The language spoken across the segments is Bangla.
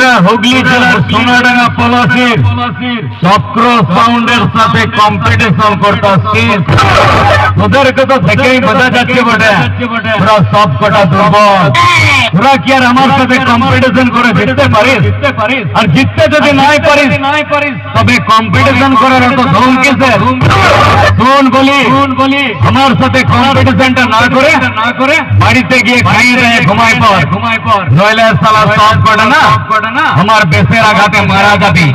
ওরা হুগলি জেলার সোনাডাঙ্গা পলাশির চক্র সাউন্ডের সাথে কম্পিটিশন করতেছি। ওদেরকে তো দেখেই বোঝা যাচ্ছে বটে ওরা সব কটা দুর্বল। ওরা কি আর আমার সাথে কম্পিটিশন করে জিততে পারিস? আর জিততে যদি নাই পারিস তবে কম্পিটিশন করার তো ধুম কিসের? শুন বলি আমার সাথে কম্পিটিশনটা না করে বাড়িতে গিয়ে খাইয়ে দেয় ঘুমাই পর নইলে সালা সব কটা না আমার বেশের আঘাতে মারা যাবি।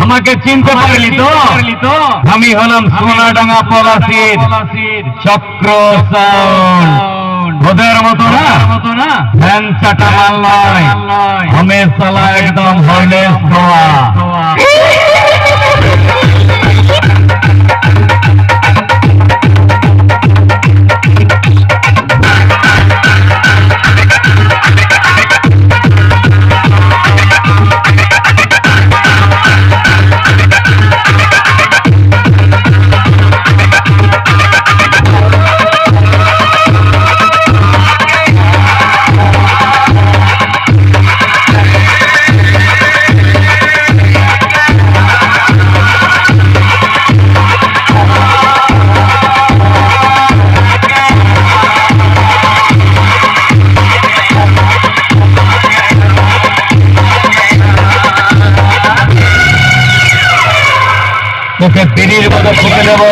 আমাকে চিনতে পারলি তো? আমি হলাম সোনাডাঙ্গা পলাশির চক্র সাউন্ড। ওদের মতো না ভ্যান চাটা মাল নয়, আমি সালা একদম হরলেস গোয়া। তোকে বিড়ির মতো ফুঁকে দেবো।